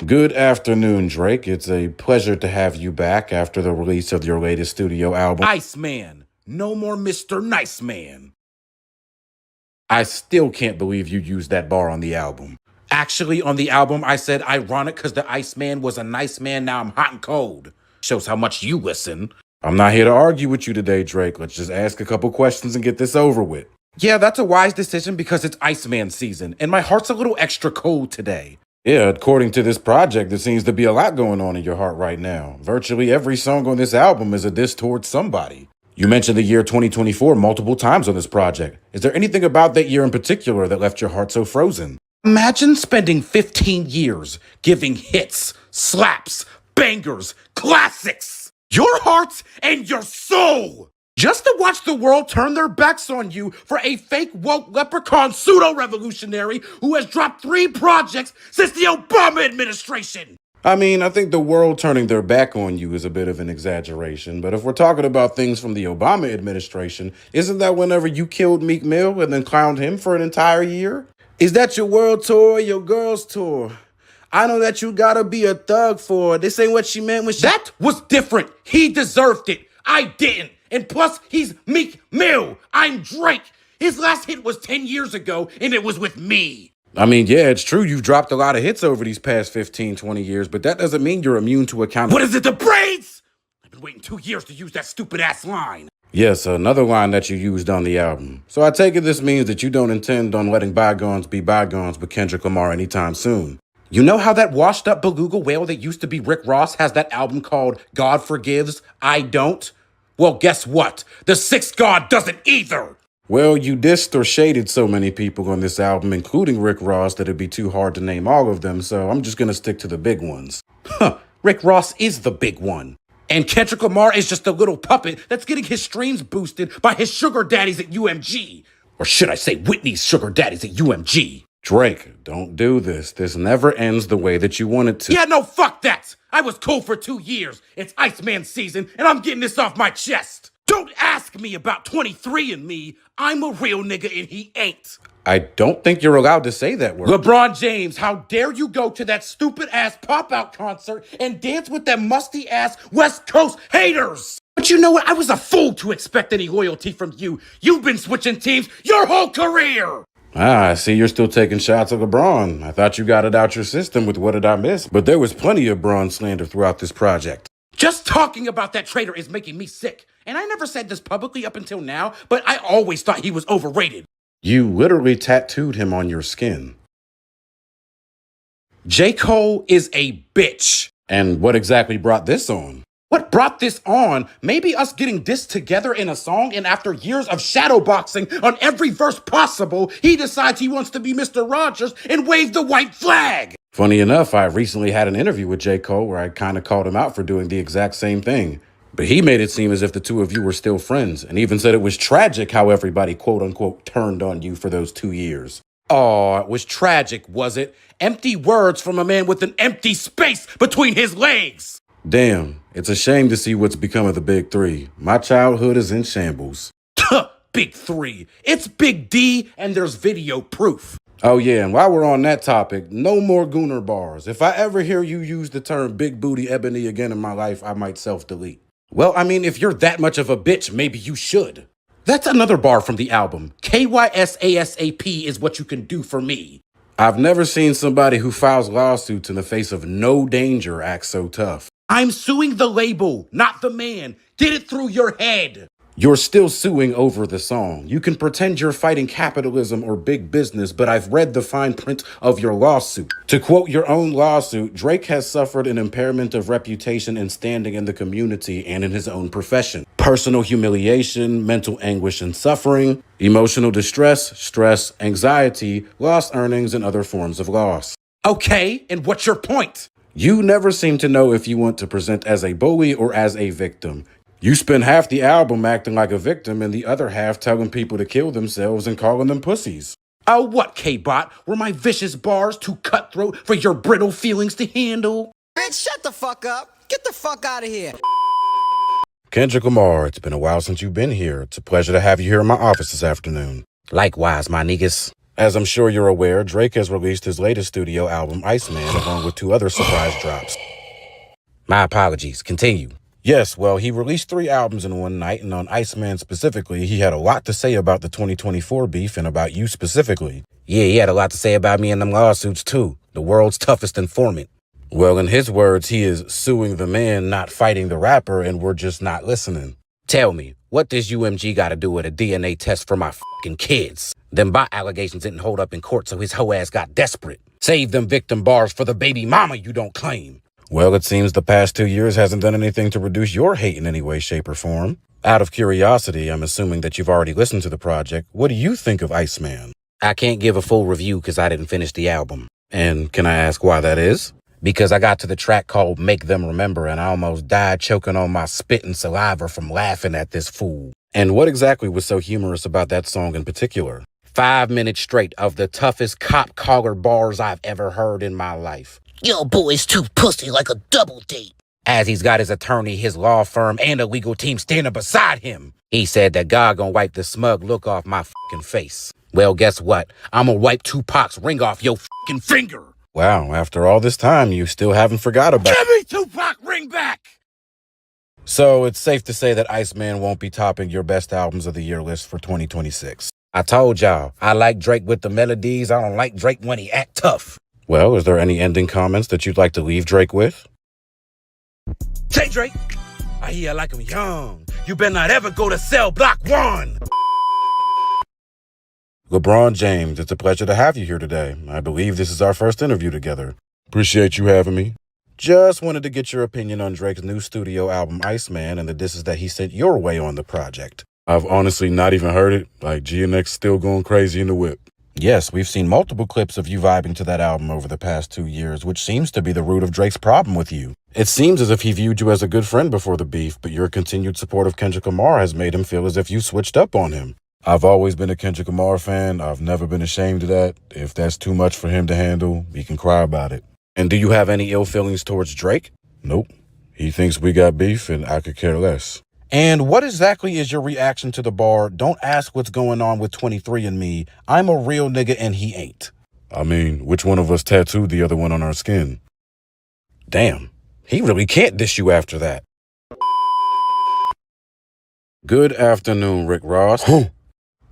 Good afternoon, Drake. It's a pleasure to have you back after the release of your latest studio album, Iceman. No more Mr. Nice Man. I still can't believe you used that bar on the album. Actually, on the album, I said ironic because the Iceman was a nice man. Now I'm hot and cold. Shows how much you listen. I'm not here to argue with you today, Drake. Let's just ask a couple questions and get this over with. Yeah, that's a wise decision because it's Iceman season, and my heart's a little extra cold today. Yeah, according to this project, there seems to be a lot going on in your heart right now. Virtually every song on this album is a diss towards somebody. You mentioned the year 2024 multiple times on this project. Is there anything about that year in particular that left your heart so frozen? Imagine spending 15 years giving hits, slaps, bangers, classics, your heart and your soul, just to watch the world turn their backs on you for a fake woke leprechaun pseudo-revolutionary who has dropped 3 projects since the Obama administration. I mean, I think the world turning their back on you is a bit of an exaggeration, but if we're talking about things from the Obama administration, isn't that whenever you killed Meek Mill and then clowned him for an entire year? Is that your world tour, your girls tour? I know that you gotta be a thug for it. This ain't what she meant when she— That was different. He deserved it. I didn't. And plus, he's Meek Mill. I'm Drake. His last hit was 10 years ago, and it was with me. I mean, yeah, it's true you've dropped a lot of hits over these past 15, 20 years, but that doesn't mean you're immune to accountability. What is it, the braids? I've been waiting 2 years to use that stupid-ass line. Yes, another line that you used on the album. So I take it this means that you don't intend on letting bygones be bygones with Kendrick Lamar anytime soon. You know how that washed-up beluga whale that used to be Rick Ross has that album called God Forgives, I Don't? Well, guess what? The sixth God doesn't either! Well, you dissed or shaded so many people on this album, including Rick Ross, that it'd be too hard to name all of them, so I'm just gonna stick to the big ones. Huh, Rick Ross is the big one. And Kendrick Lamar is just a little puppet that's getting his streams boosted by his sugar daddies at UMG. Or should I say Whitney's sugar daddies at UMG? Drake, don't do this. This never ends the way that you want it to. Yeah, no, fuck that! I was cool for 2 years. It's Iceman season, and I'm getting this off my chest. Don't ask me about 23andMe. I'm a real nigga and he ain't. I don't think you're allowed to say that word. LeBron James, how dare you go to that stupid-ass pop-out concert and dance with them musty-ass West Coast haters? But you know what? I was a fool to expect any loyalty from you. You've been switching teams your whole career. I see you're still taking shots at LeBron. I thought you got it out your system with What Did I Miss? But there was plenty of Bron slander throughout this project. Just talking about that traitor is making me sick. And I never said this publicly up until now, but I always thought he was overrated. You literally tattooed him on your skin. J. Cole is a bitch. And what exactly brought this on? What brought this on? Maybe us getting dissed together in a song, and after years of shadowboxing on every verse possible, he decides he wants to be Mr. Rogers and wave the white flag. Funny enough, I recently had an interview with J. Cole where I kind of called him out for doing the exact same thing. But he made it seem as if the two of you were still friends, and even said it was tragic how everybody quote-unquote turned on you for those 2 years. Oh, it was tragic, was it? Empty words from a man with an empty space between his legs. Damn, it's a shame to see what's become of the Big Three. My childhood is in shambles. Big Three. It's Big D, and there's video proof. Oh yeah, and while we're on that topic, no more Gooner bars. If I ever hear you use the term Big Booty Ebony again in my life, I might self-delete. Well, I mean, if you're that much of a bitch, maybe you should. That's another bar from the album. KYSASAP is what you can do for me. I've never seen somebody who files lawsuits in the face of no danger act so tough. I'm suing the label, not the man. Get it through your head. You're still suing over the song. You can pretend you're fighting capitalism or big business, but I've read the fine print of your lawsuit. To quote your own lawsuit, Drake has suffered an impairment of reputation and standing in the community and in his own profession. Personal humiliation, mental anguish and suffering, emotional distress, stress, anxiety, lost earnings, and other forms of loss. Okay, and what's your point? You never seem to know if you want to present as a bully or as a victim. You spend half the album acting like a victim and the other half telling people to kill themselves and calling them pussies. Oh, what, K-Bot? Were my vicious bars too cutthroat for your brittle feelings to handle? Bitch, shut the fuck up. Get the fuck out of here. Kendrick Lamar, it's been a while since you've been here. It's a pleasure to have you here in my office this afternoon. Likewise, my niggas. As I'm sure you're aware, Drake has released his latest studio album, Iceman, along with 2 other surprise drops. My apologies. Continue. Yes, well, he released 3 albums in one night, and on Iceman specifically, he had a lot to say about the 2024 beef and about you specifically. Yeah, he had a lot to say about me in them lawsuits, too. The world's toughest informant. Well, in his words, he is suing the man, not fighting the rapper, and we're just not listening. Tell me, what does UMG got to do with a DNA test for my fucking kids? Them bot allegations didn't hold up in court, so his hoe ass got desperate. Save them victim bars for the baby mama you don't claim. Well, it seems the past 2 years hasn't done anything to reduce your hate in any way, shape, or form. Out of curiosity, I'm assuming that you've already listened to the project. What do you think of Iceman? I can't give a full review because I didn't finish the album. And can I ask why that is? Because I got to the track called Make Them Remember and I almost died choking on my spit and saliva from laughing at this fool. And what exactly was so humorous about that song in particular? 5 minutes straight of the toughest cop collar bars I've ever heard in my life. Yo, boy's too pussy like a double date. As he's got his attorney, his law firm, and a legal team standing beside him. He said that God gonna wipe the smug look off my fucking face. Well, guess what? I'm gonna wipe Tupac's ring off your fucking finger. Wow, after all this time, you still haven't forgot about Give me Tupac ring back! So it's safe to say that Iceman won't be topping your best albums of the year list for 2026. I told y'all, I like Drake with the melodies. I don't like Drake when he act tough. Well, is there any ending comments that you'd like to leave Drake with? Say, Drake, I hear I like him young. You better not ever go to cell block 1. LeBron James, it's a pleasure to have you here today. I believe this is our first interview together. Appreciate you having me. Just wanted to get your opinion on Drake's new studio album, Iceman, and the disses that he sent your way on the project. I've honestly not even heard it. Like, GNX still going crazy in the whip. Yes, we've seen multiple clips of you vibing to that album over the past 2 years, which seems to be the root of Drake's problem with you. It seems as if he viewed you as a good friend before the beef, but your continued support of Kendrick Lamar has made him feel as if you switched up on him. I've always been a Kendrick Lamar fan. I've never been ashamed of that. If that's too much for him to handle, he can cry about it. And do you have any ill feelings towards Drake? Nope. He thinks we got beef and I could care less. And what exactly is your reaction to the bar, "Don't ask what's going on with 23andMe, I'm a real nigga and he ain't"? I mean, which one of us tattooed the other one on our skin? Damn, he really can't dish you after that. Good afternoon, Rick Ross.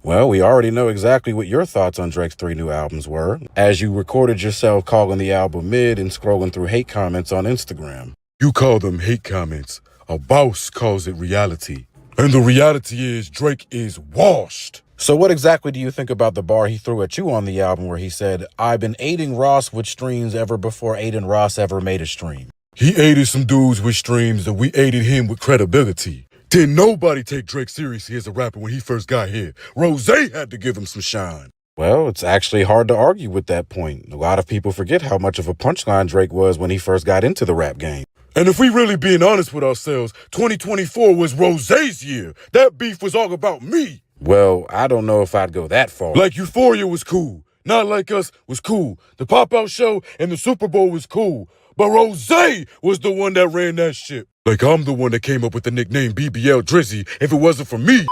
Well, we already know exactly what your thoughts on Drake's 3 new albums were, as you recorded yourself calling the album mid and scrolling through hate comments on Instagram. You call them hate comments. A boss calls it reality. And the reality is Drake is washed. So what exactly do you think about the bar he threw at you on the album where he said, "I've been aiding Ross with streams ever before Aiden Ross ever made a stream"? He aided some dudes with streams and we aided him with credibility. Didn't nobody take Drake seriously as a rapper when he first got here. Rose had to give him some shine. Well, it's actually hard to argue with that point. A lot of people forget how much of a punchline Drake was when he first got into the rap game. And if we really being honest with ourselves, 2024 was Rose's year. That beef was all about me. Well, I don't know if I'd go that far. Like Euphoria was cool. Not Like Us was cool. The Pop-Out Show and the Super Bowl was cool. But Rose was the one that ran that shit. Like I'm the one that came up with the nickname BBL Drizzy if it wasn't for me.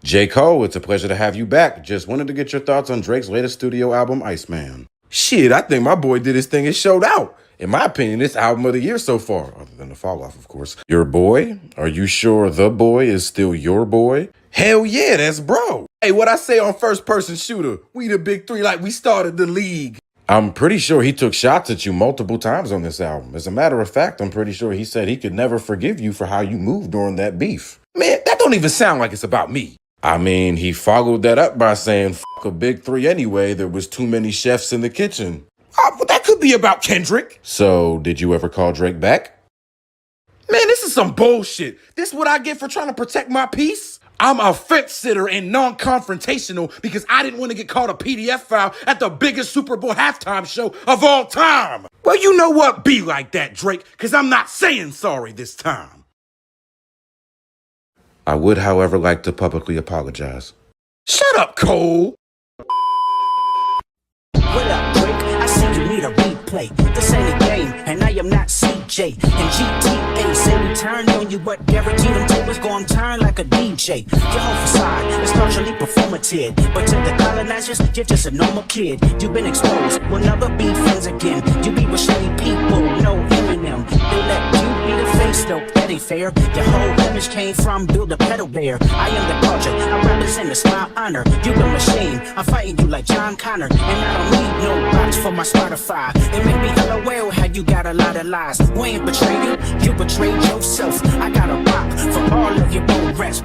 J. Cole, it's a pleasure to have you back. Just wanted to get your thoughts on Drake's latest studio album, Iceman. Shit, I think my boy did his thing and showed out. In my opinion, this album of the year so far, other than the fall off, of course. Your boy? Are you sure the boy is still your boy? Hell yeah, that's bro. Hey, what I say on First Person Shooter? We the big three like we started the league. I'm pretty sure he took shots at you multiple times on this album. As a matter of fact, I'm pretty sure he said he could never forgive you for how you moved during that beef. Man, that don't even sound like it's about me. I mean, he followed that up by saying, "Fuck a big three anyway, there was too many chefs in the kitchen." But that could be about Kendrick. So, did you ever call Drake back? Man, this is some bullshit. This is what I get for trying to protect my peace? I'm a fence sitter and non-confrontational because I didn't want to get called a PDF file at the biggest Super Bowl halftime show of all time. Well, you know what? Be like that, Drake, because I'm not saying sorry this time. I would, however, like to publicly apologize. Shut up, Cole. What up, Drake? I see you need a replay. This ain't a game, and I am not CJ. And GTA say we turn on you, but guaranteed them tables gon' turn like a DJ. Your whole facade is largely performative, but to the colonizers, you're just a normal kid. You've been exposed, we'll never be friends again. You be with shady people, no Eminem. They let you be the face though, that ain't fair. Your whole image came from Build a Pedal Bear. I am the culture, I represent the smile honor. You a machine, I'm fighting you like John Connor. And I don't need no box for my Spotify. It make me hella well how you got a lot of lies. We ain't betrayed you, you betrayed yourself. I got a rock for all of your bone rats.